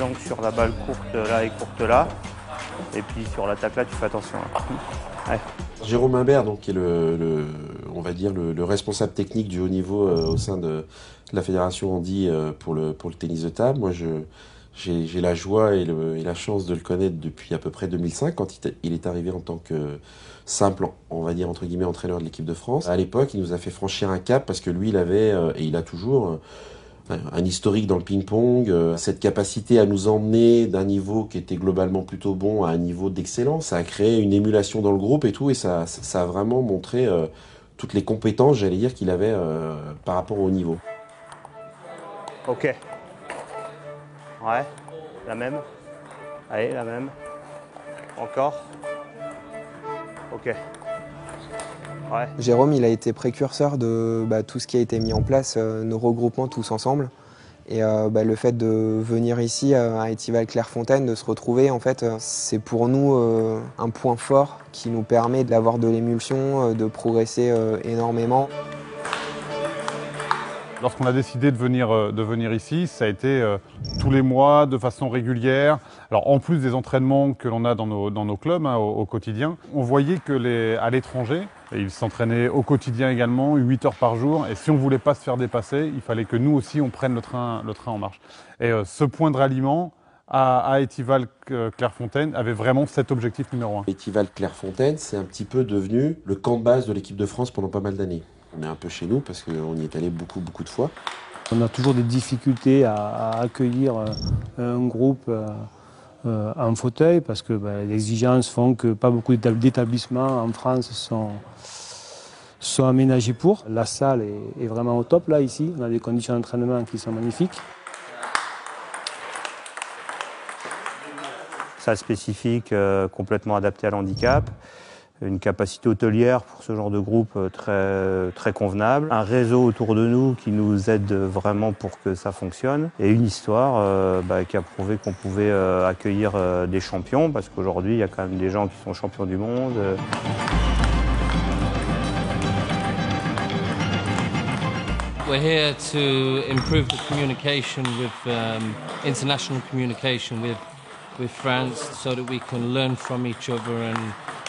les angles sur la balle courte là et courte là. Et puis sur l'attaque là, tu fais attention. Là. Ouais. Jérôme Imbert, donc, qui est on va dire le responsable technique du haut niveau au sein de la fédération handi pour le tennis de table. Moi, j'ai la joie et la chance de le connaître depuis à peu près 2005, quand il est arrivé en tant que simple, on va dire entre guillemets, entraîneur de l'équipe de France. À l'époque, il nous a fait franchir un cap parce que lui, il avait, et il a toujours, un historique dans le ping-pong, cette capacité à nous emmener d'un niveau qui était globalement plutôt bon à un niveau d'excellence. Ça a créé une émulation dans le groupe et tout, et ça a vraiment montré toutes les compétences, j'allais dire, qu'il avait par rapport au niveau. Ok. Ouais, la même. Allez, la même. Encore. Ok. Ouais. Jérôme, il a été précurseur de tout ce qui a été mis en place, nos regroupements tous ensemble. Et le fait de venir ici à Étival-Clairefontaine, de se retrouver, en fait, c'est pour nous un point fort qui nous permet d'avoir de l'émulsion, de progresser énormément. Lorsqu'on a décidé de venir ici, ça a été tous les mois, de façon régulière. Alors en plus des entraînements que l'on a dans nos clubs au quotidien, on voyait que à l'étranger, ils s'entraînaient au quotidien également, 8 heures par jour. Et si on ne voulait pas se faire dépasser, il fallait que nous aussi on prenne le train en marche. Et ce point de ralliement à Étival-Clairefontaine avait vraiment cet objectif numéro 1. Étival-Clairefontaine, c'est un petit peu devenu le camp de base de l'équipe de France pendant pas mal d'années. On est un peu chez nous parce qu'on y est allé beaucoup de fois. On a toujours des difficultés à accueillir un groupe en fauteuil parce que les exigences font que pas beaucoup d'établissements en France sont aménagés pour. La salle est vraiment au top là ici, on a des conditions d'entraînement qui sont magnifiques. Salle spécifique complètement adaptée à l'handicap. Une capacité hôtelière pour ce genre de groupe très convenable, un réseau autour de nous qui nous aide vraiment pour que ça fonctionne, et une histoire qui a prouvé qu'on pouvait accueillir des champions, parce qu'aujourd'hui il y a quand même des gens qui sont champions du monde. We're here to improve the communication with international communication with France, so that we can learn from each other, and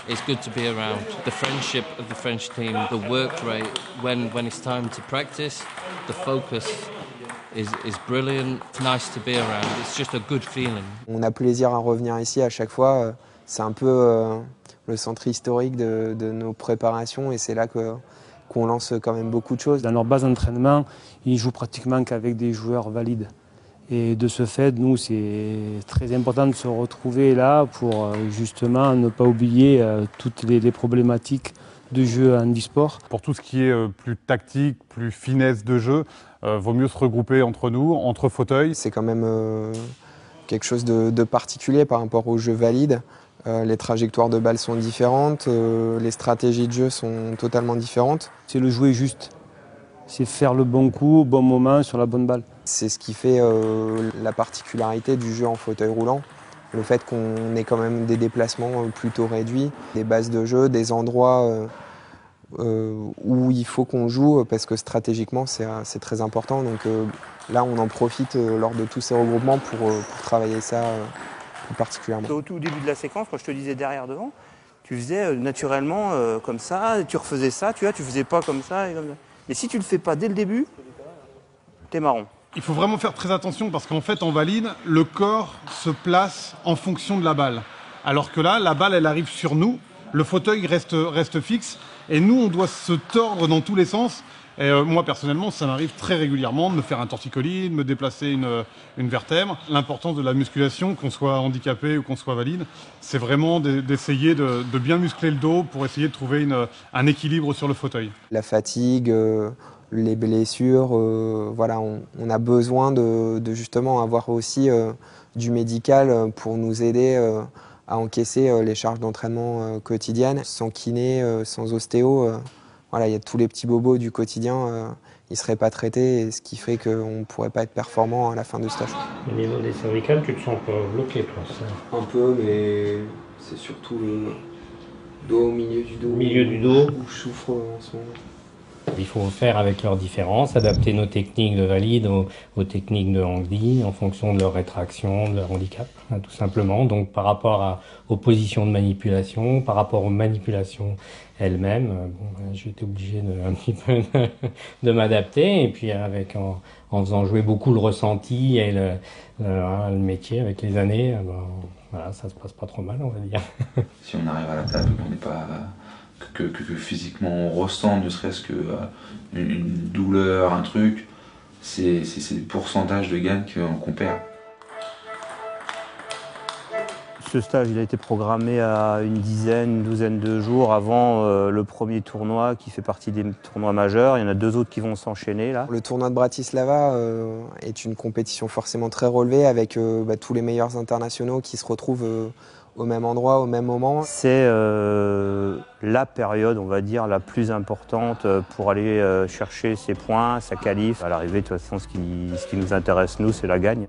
it's good to be around. The friendship of the French team, the work rate, when it's time to practice, the focus is brilliant. It's nice to be around. It's just a good feeling. On a plaisir à revenir ici à chaque fois. C'est un peu le centre historique de nos préparations, et c'est là qu'on lance quand même beaucoup de choses. Dans leur base d'entraînement, ils jouent pratiquement qu'avec des joueurs valides. Et de ce fait, nous, c'est très important de se retrouver là pour justement ne pas oublier toutes les problématiques de jeu handisport. Pour tout ce qui est plus tactique, plus finesse de jeu, vaut mieux se regrouper entre nous, entre fauteuils. C'est quand même quelque chose de particulier par rapport au jeu valide. Les trajectoires de balles sont différentes, les stratégies de jeu sont totalement différentes. C'est le jouer juste. C'est faire le bon coup au bon moment sur la bonne balle. C'est ce qui fait la particularité du jeu en fauteuil roulant. Le fait qu'on ait quand même des déplacements plutôt réduits, des bases de jeu, des endroits où il faut qu'on joue parce que stratégiquement c'est très important. Donc là on en profite lors de tous ces regroupements pour travailler ça plus particulièrement. Au tout début de la séquence, quand je te disais derrière devant, tu faisais naturellement comme ça, tu refaisais ça, tu faisais pas comme ça et comme ça. Et si tu le fais pas dès le début, t'es marron. Il faut vraiment faire très attention parce qu'en fait, en valide, le corps se place en fonction de la balle. Alors que là, la balle, elle arrive sur nous, le fauteuil reste fixe et nous, on doit se tordre dans tous les sens. Et moi, personnellement, ça m'arrive très régulièrement de me faire un torticolis, de me déplacer une vertèbre. L'importance de la musculation, qu'on soit handicapé ou qu'on soit valide, c'est vraiment d'essayer de bien muscler le dos pour essayer de trouver un équilibre sur le fauteuil. La fatigue, les blessures, voilà, on a besoin de justement avoir aussi du médical pour nous aider à encaisser les charges d'entraînement quotidiennes. Sans kiné, sans ostéo, voilà, il y a tous les petits bobos du quotidien, ils ne seraient pas traités, ce qui fait qu'on ne pourrait pas être performant à la fin de stage. Au niveau des cervicales, tu te sens pas bloqué, toi, ça? Un peu, mais c'est surtout le dos au milieu du dos. Au milieu du dos. Où je souffre en ce moment. Il faut faire avec leurs différences, adapter nos techniques de valide aux techniques de handi en fonction de leur rétraction, de leur handicap, hein, tout simplement. Donc par rapport aux positions de manipulation, par rapport aux manipulations elles-mêmes, j'étais obligé un petit peu de m'adapter. Et puis en faisant jouer beaucoup le ressenti et le métier avec les années, voilà, ça se passe pas trop mal, on va dire. Si on arrive à la table, qu'on n'est pas... Que physiquement on ressent ne serait-ce que une douleur, un truc, c'est le pourcentage de gagne qu'on perd. Ce stage il a été programmé à une douzaine de jours avant le premier tournoi qui fait partie des tournois majeurs. Il y en a 2 autres qui vont s'enchaîner là. Le tournoi de Bratislava est une compétition forcément très relevée avec tous les meilleurs internationaux qui se retrouvent au même endroit, au même moment. C'est la période, on va dire, la plus importante pour aller chercher ses points, sa qualif. À l'arrivée, de toute façon, ce qui nous intéresse, nous, c'est la gagne.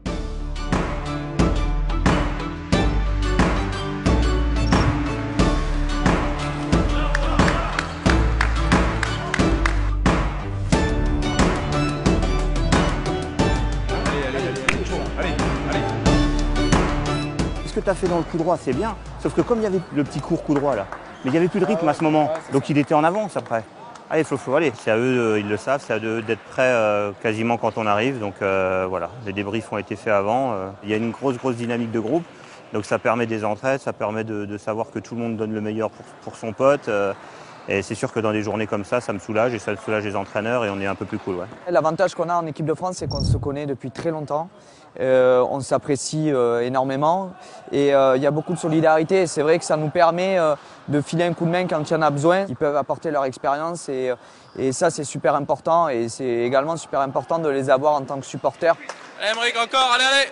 Ce que tu as fait dans le coup droit, c'est bien, sauf que comme il y avait le petit court coup droit là, mais il n'y avait plus de rythme à ce moment, donc il était en avance après. Allez, faut aller, c'est à eux, ils le savent, c'est à eux d'être prêts quasiment quand on arrive, donc voilà, les débriefs ont été faits avant. Il y a une grosse dynamique de groupe, donc ça permet des entraides, ça permet de savoir que tout le monde donne le meilleur pour son pote. Et c'est sûr que dans des journées comme ça me soulage et ça soulage les entraîneurs et on est un peu plus cool. Ouais. L'avantage qu'on a en équipe de France, c'est qu'on se connaît depuis très longtemps. On s'apprécie énormément et il y a beaucoup de solidarité. C'est vrai que ça nous permet de filer un coup de main quand il y en a besoin. Ils peuvent apporter leur expérience et ça c'est super important et c'est également super important de les avoir en tant que supporters. Aymeric encore, allez.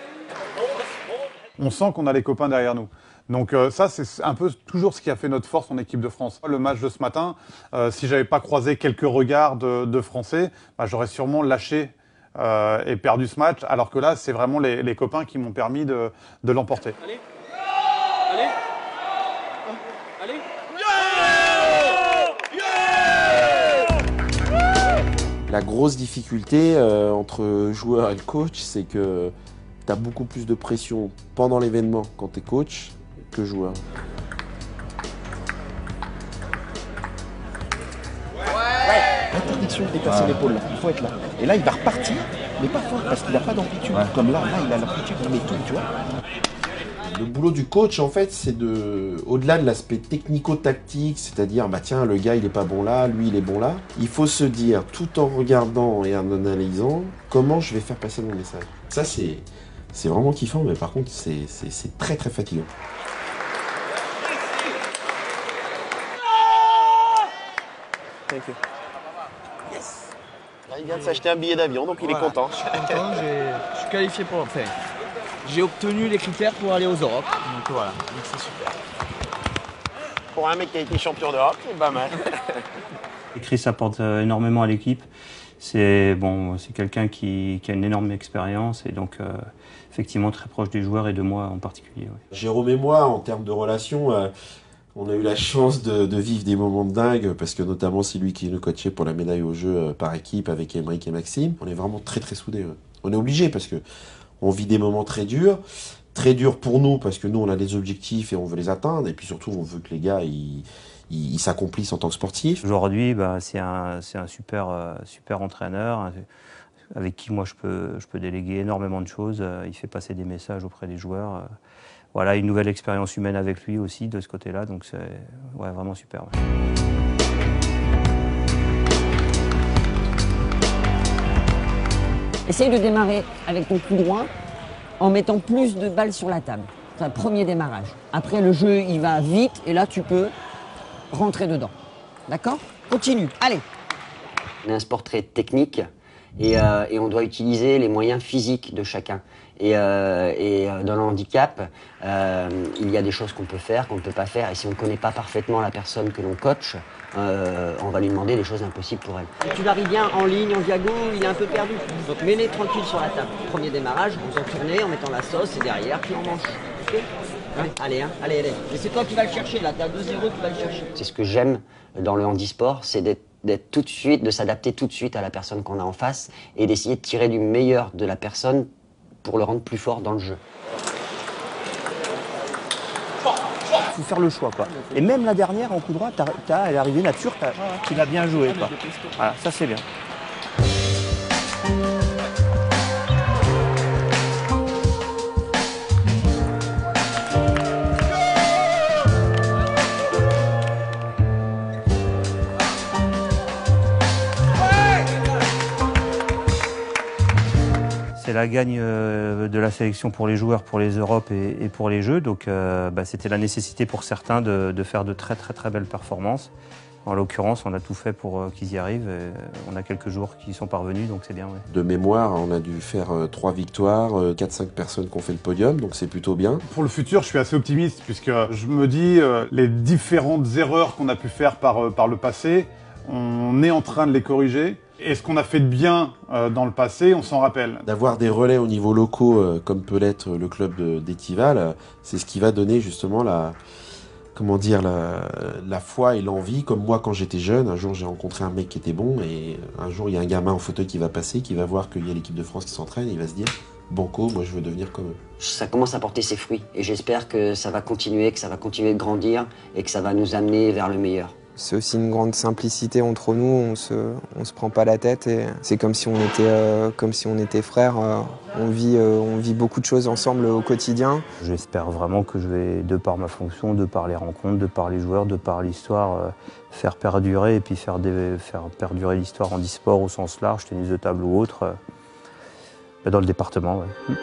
On sent qu'on a les copains derrière nous. Donc ça, c'est un peu toujours ce qui a fait notre force en équipe de France. Le match de ce matin, si j'avais pas croisé quelques regards de Français, j'aurais sûrement lâché et perdu ce match. Alors que là, c'est vraiment les copains qui m'ont permis de l'emporter. Allez, allez, allez. La grosse difficulté entre joueur et le coach, c'est que tu as beaucoup plus de pression pendant l'événement quand tu es coach que joueur. Interdiction de déplacer l'épaule, il faut être là. Et là, il va repartir, mais pas fort, parce qu'il n'a pas d'amplitude. Comme là, il a l'amplitude, il met tout, tu vois. Le boulot du coach, en fait, c'est au-delà de l'aspect technico-tactique, c'est-à-dire, tiens, le gars, il est pas bon là, lui, il est bon là. Il faut se dire, tout en regardant et en analysant, comment je vais faire passer mon message. Ça, c'est vraiment kiffant, mais par contre, c'est très, très fatigant. Thank you. Yes. Là, il vient de s'acheter un billet d'avion, donc il est content. Je suis content, je suis qualifié pour... Enfin, j'ai obtenu les critères pour aller aux Europes, donc voilà, donc c'est super. Pour un mec qui a été champion d'Europe, c'est pas mal. Chris apporte énormément à l'équipe. C'est quelqu'un qui a une énorme expérience et donc effectivement très proche des joueurs et de moi en particulier. Ouais. Jérôme et moi, en termes de relations, on a eu la chance de vivre des moments de dingue parce que notamment c'est lui qui nous coachait pour la médaille au jeu par équipe avec Aymeric et Maxime. On est vraiment très très soudés. Ouais. On est obligé parce que on vit des moments très durs pour nous parce que nous on a des objectifs et on veut les atteindre et puis surtout on veut que les gars ils s'accomplissent en tant que sportifs. Aujourd'hui, c'est un super entraîneur avec qui moi je peux déléguer énormément de choses. Il fait passer des messages auprès des joueurs. Voilà, une nouvelle expérience humaine avec lui aussi de ce côté-là, donc c'est vraiment super. Ouais. Essaye de démarrer avec ton coup droit en mettant plus de balles sur la table. C'est un premier démarrage. Après, le jeu, il va vite et là, tu peux rentrer dedans. D'accord ? Continue. Allez. On est un sport très technique et on doit utiliser les moyens physiques de chacun. Et dans le handicap, il y a des choses qu'on peut faire, qu'on ne peut pas faire. Et si on ne connaît pas parfaitement la personne que l'on coach, on va lui demander des choses impossibles pour elle. Tu varies bien en ligne, en diago, il est un peu perdu. Donc mets-les tranquille sur la table. Premier démarrage, en faisant tourner, en mettant la sauce, et derrière, tu en manches. Okay, hein, allez. Mais c'est toi qui vas le chercher, là, t'as 2-0, tu vas le chercher. C'est ce que j'aime dans le handisport, c'est d'être d'être tout de suite, de s'adapter tout de suite à la personne qu'on a en face et d'essayer de tirer du meilleur de la personne pour le rendre plus fort dans le jeu. Il faut faire le choix, quoi. Et même la dernière, en coup droit, elle est arrivée nature, tu l'as bien joué, quoi. Voilà, ça c'est bien. C'est la gagne de la sélection pour les joueurs, pour les Europes et pour les Jeux. Donc c'était la nécessité pour certains de faire de très belles performances. En l'occurrence, on a tout fait pour qu'ils y arrivent. Et on a quelques joueurs qui y sont parvenus, donc c'est bien. Ouais. De mémoire, on a dû faire 3 victoires, 4-5 personnes qui ont fait le podium, donc c'est plutôt bien. Pour le futur, je suis assez optimiste puisque je me dis les différentes erreurs qu'on a pu faire par le passé, on est en train de les corriger. Et ce qu'on a fait de bien dans le passé, on s'en rappelle. D'avoir des relais au niveau locaux, comme peut l'être le club d'Étival, c'est ce qui va donner justement la foi et l'envie. Comme moi, quand j'étais jeune, un jour j'ai rencontré un mec qui était bon, et un jour il y a un gamin en fauteuil qui va passer, qui va voir qu'il y a l'équipe de France qui s'entraîne, et il va se dire « Banco, moi je veux devenir comme eux ». Ça commence à porter ses fruits, et j'espère que ça va continuer de grandir, et que ça va nous amener vers le meilleur. C'est aussi une grande simplicité entre nous, on se prend pas la tête et c'est comme si on était frères. On vit beaucoup de choses ensemble au quotidien. J'espère vraiment que je vais, de par ma fonction, de par les rencontres, de par les joueurs, de par l'histoire, faire perdurer et puis faire perdurer l'histoire en e-sport au sens large, tennis de table ou autre, dans le département. Ouais.